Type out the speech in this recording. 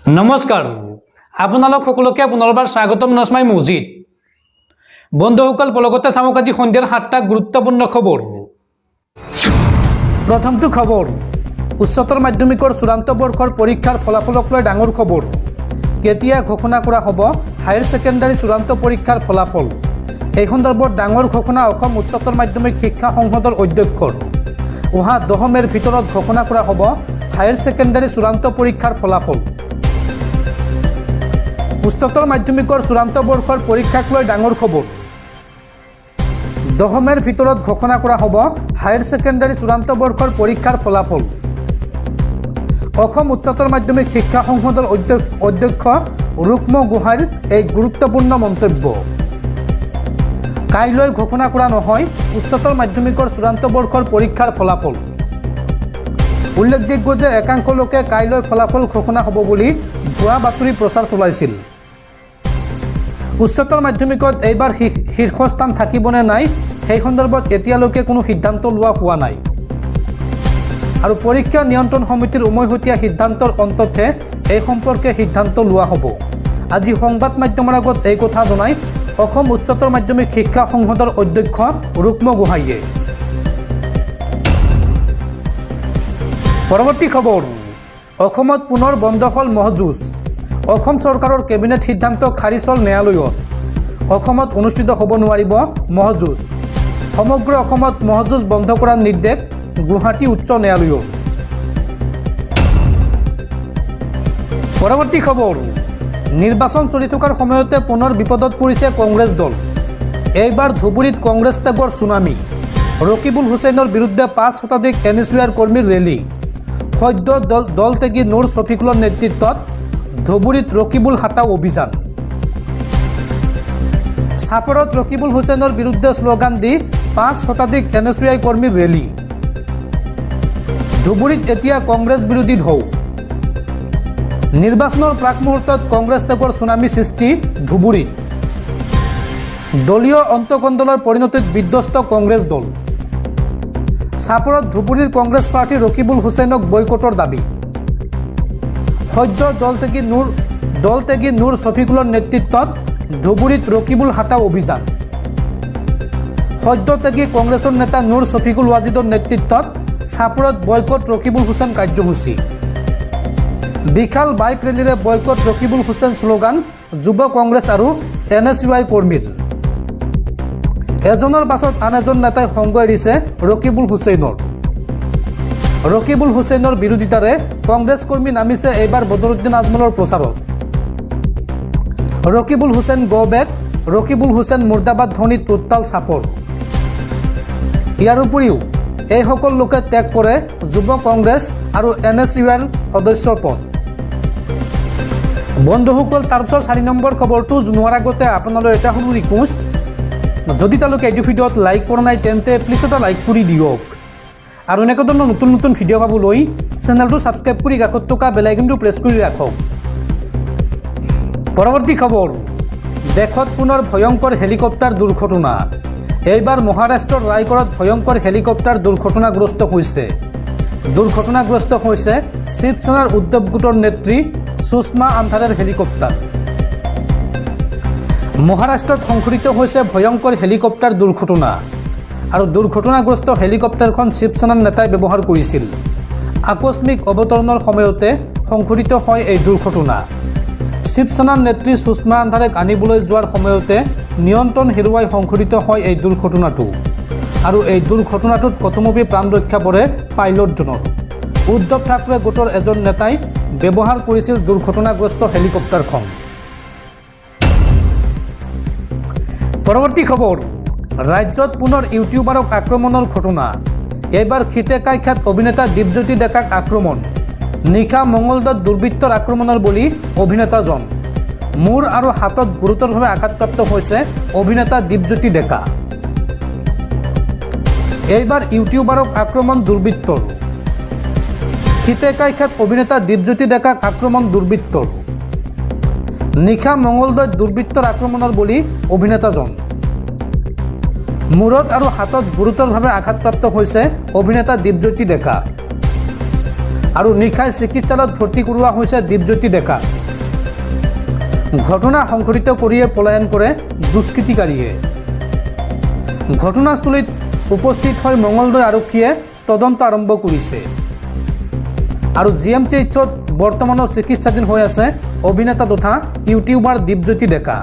নমস্কাৰ আপোনালোক সকলোকে পুনৰবাৰ স্বাগতম নসমাই মছজিদ বন্ধুসকল পলকতে চামক আজি সন্ধিয়াৰ 7টা গুৰুত্বপূৰ্ণ খবৰ। প্ৰথমটো খবৰ, উচ্চতৰ মাধ্যমিকৰ চূড়ান্ত বৰ্ষৰ পৰীক্ষাৰ ফলাফলক লৈ ডাঙৰ খবৰ। কেতিয়া ঘোষণা কৰা হ'ব হায়াৰ ছেকেণ্ডাৰী চূড়ান্ত পৰীক্ষাৰ ফলাফল? এই সন্দৰ্ভত ডাঙৰ ঘোষণা অসম উচ্চতৰ মাধ্যমিক শিক্ষা সংসদৰ অধ্যক্ষৰ। অহা 10 মে'ৰ ভিতৰত ঘোষণা কৰা হ'ব হায়াৰ ছেকেণ্ডাৰী চূড়ান্ত পৰীক্ষাৰ ফলাফল। উচ্চতৰ মাধ্যমিকৰ চূড়ান্ত বৰ্ষৰ পৰীক্ষাক লৈ ডাঙৰ খবৰ। 10 মে'ৰ ভিতৰত ঘোষণা কৰা হ'ব হায়াৰ ছেকেণ্ডাৰী চূড়ান্ত বৰ্ষৰ পৰীক্ষাৰ ফলাফল। অসম উচ্চতৰ মাধ্যমিক শিক্ষা সংসদৰ অধ্যক্ষ ৰুক্ম গোহাঁইৰ এই গুৰুত্বপূৰ্ণ মন্তব্য। কাইলৈ ঘোষণা কৰা নহয় উচ্চতৰ মাধ্যমিকৰ চূড়ান্ত বৰ্ষৰ পৰীক্ষাৰ ফলাফল। উল্লেখযোগ্য যে একাংশ লোকে কাইলৈ ফলাফল ঘোষণা হ'ব বুলি ভুৱা বাতৰি প্ৰচাৰ চলাইছিল। উচ্চতৰ মাধ্যমিকত এইবাৰ শীৰ্ষস্থান থাকিবনে নাই সেই সন্দৰ্ভত এতিয়ালৈকে কোনো সিদ্ধান্ত লোৱা হোৱা নাই আৰু পৰীক্ষা নিয়ন্ত্ৰণ সমিতিৰ উমৈহতীয়া সিদ্ধান্তৰ অন্ততহে এই সম্পৰ্কে সিদ্ধান্ত লোৱা হ'ব। আজি সংবাদ মাধ্যমৰ আগত এই কথা জনাই অসম উচ্চতৰ মাধ্যমিক শিক্ষা সংসদৰ অধ্যক্ষ ৰুক্ম গোহাঁইয়ে। পৰৱৰ্তী খবৰ, অসমত পুনৰ বন্ধ হ'ল মহযুঁজ। অসম চৰকাৰৰ কেবিনেট সিদ্ধান্ত খাৰিজ হ'ল ন্যায়ালয়ত। অসমত অনুষ্ঠিত হ'ব নোৱাৰিব মহযুঁজ। সমগ্ৰ অসমত মহযুঁজ বন্ধ কৰাৰ নিৰ্দেশ গুৱাহাটী উচ্চ ন্যায়ালয়ৰ। পৰৱৰ্তী খবৰ, নিৰ্বাচন চলি থকাৰ সময়তে পুনৰ বিপদত পৰিছে কংগ্ৰেছ দল। এইবাৰ ধুবুৰীত কংগ্ৰেছ ত্যাগৰ ছুনামি। ৰকিবুল হুছেইনৰ বিৰুদ্ধে 5 শতাধিক NSUৰ কৰ্মীৰ ৰেলী। সদ্য দল ত্যাগী নুৰ ছফিকুলৰ নেতৃত্বত ধুবুৰীত ৰকিবুল হাটাও অভিযান। চাপৰত ৰকিবুল হুছেইনৰ বিৰুদ্ধে শ্লোগান দি 5 শতাধিক NSUI কৰ্মীৰ ৰেলী। ধুবুৰীত এতিয়া কংগ্ৰেছ বিৰোধী ঢৌ। নিৰ্বাচনৰ প্ৰাক মুহূৰ্তত কংগ্ৰেছ ত্যাগৰ ছুনামি সৃষ্টি ধুবুৰীত। দলীয় অন্তকণ্ডলৰ পৰিণতিত বিধ্বস্ত কংগ্ৰেছ দল। চাপৰত ধুবুৰীৰ কংগ্ৰেছ প্ৰাৰ্থী ৰকিবুল হুছেইনক বয়কটৰ দাবী। সদ্য দল ত্যাগী নুৰ ছফিকুলৰ নেতৃত্বত ধুবুৰীত ৰকিবুল হাটাও অভিযান। সদ্য ত্যাগী কংগ্ৰেছৰ নেতা নুৰ ছফিকুল ৱাজিদৰ নেতৃত্বত চাপৰত বয়কট ৰকিবুল হুছেইন কাৰ্যসূচী। বিশাল বাইক ৰেলীৰে বয়কট ৰকিবুল হুছেইন শ্লোগান যুৱ কংগ্ৰেছ আৰু NSUI কৰ্মীৰ। এজনৰ পাছত আন এজন নেতাই সংগ এৰিছে ৰকিবুল হুছেইনৰ। ৰকিবুল হুছেইনৰ বিৰোধিতাৰে কংগ্ৰেছ কৰ্মী নামিছে এইবাৰ বদৰুদ্দিন আজমলৰ প্ৰচাৰত। ৰকিবুল হুছেইন গো বেক, ৰকিবুল হুছেইন মুৰ্দাবাদ ধ্বনিত উত্তাল চাপৰ। ইয়াৰ উপৰিও এইসকল লোকে ত্যাগ কৰে যুৱ কংগ্ৰেছ আৰু NSUৰ সদস্যৰ পদ। বন্ধুসকল, তাৰপিছত 4 নম্বৰ খবৰটো জনোৱাৰ আগতে আপোনালৈ এটা সৰু ৰিকুৱেষ্ট, যদি তেওঁলোকে এইটো ভিডিঅ'ত লাইক কৰা নাই তেন্তে প্লিজ এটা লাইক কৰি দিয়ক আৰু এনেকুৱা ধৰণৰ নতুন নতুন ভিডিঅ' পাবলৈ চেনেলটো ছাবস্ক্ৰাইব কৰি কাষত থকা বেল আইকনটো প্ৰেছ কৰি ৰাখক। পৰৱৰ্তী খবৰ, দেশত পুনৰ ভয়ংকৰ হেলিকপ্টাৰ দুৰ্ঘটনা। এইবাৰ মহাৰাষ্ট্ৰৰ ৰায়গড়ত ভয়ংকৰ হেলিকপ্টাৰ দুৰ্ঘটনাগ্ৰস্ত হৈছে শিৱসেনাৰ উদ্ধৱ গোটৰ নেত্ৰী সুষমা আন্ধাৰেৰ হেলিকপ্টাৰ। মহাৰাষ্ট্ৰত সংঘটিত হৈছে ভয়ংকৰ হেলিকপ্টাৰ দুৰ্ঘটনা আৰু দুৰ্ঘটনাগ্ৰস্ত হেলিকপ্টাৰখন শিৱসেনাৰ নেতাই ব্যৱহাৰ কৰিছিল। আকস্মিক অৱতৰণৰ সময়তে সংঘটিত হয় এই দুৰ্ঘটনা। শিৱসেনাৰ নেত্ৰী সুষমা আন্ধাৰেক আনিবলৈ যোৱাৰ সময়তে নিয়ন্ত্ৰণ হেৰুৱাই সংঘটিত হয় এই দুৰ্ঘটনাটো আৰু এই দুৰ্ঘটনাটোত কথমপি প্ৰাণ ৰক্ষা পৰে পাইলটজনৰ। উদ্ধৱ ঠাকৰে গোটৰ এজন নেতাই ব্যৱহাৰ কৰিছিল দুৰ্ঘটনাগ্ৰস্ত হেলিকপ্টাৰখন। পৰৱৰ্তী খবৰ, ৰাজ্যত পুনৰ ইউটিউবাৰক আক্ৰমণৰ ঘটনা। এইবাৰ খিতেকাই খ্যাত অভিনেতা দীপজ্যোতি ডেকাক আক্ৰমণ। নিশা মঙলদৈত দুৰ্বৃত্তৰ আক্ৰমণৰ বলি অভিনেতাজন। মূৰ আৰু হাতত গুৰুতৰভাৱে আঘাতপ্ৰাপ্ত হৈছে অভিনেতা দীপজ্যোতি ডেকা। এইবাৰ ইউটিউবাৰক আক্ৰমণ দুৰ্বৃত্তৰ। খিতেকাই খ্যাত অভিনেতা দীপজ্যোতি ডেকাক আক্ৰমণ দুৰ্বৃত্তৰ। নিশা মঙলদৈত দুৰ্বৃত্তৰ আক্ৰমণৰ বলি অভিনেতাজন। মূৰত আৰু হাতত গুৰুতৰভাৱে আঘাতপ্ৰাপ্ত হৈছে অভিনেতা দীপজ্যোতি ডেকা। আৰু নিশাই চিকিৎসালয়ত ভৰ্তি কৰোৱা হৈছে দীপজ্যোতি ডেকা। ঘটনা সংঘটিত কৰিয়ে পলায়ন কৰে দুষ্কৃতিকাৰীয়ে। ঘটনাস্থলীত উপস্থিত হৈ মঙলদৈ আৰক্ষীয়ে তদন্ত আৰম্ভ কৰিছে আৰু GMCHত বৰ্তমানৰ চিকিৎসাধীন হৈ আছে অভিনেতা তথা ইউটিউবাৰ দীপজ্যোতি ডেকা।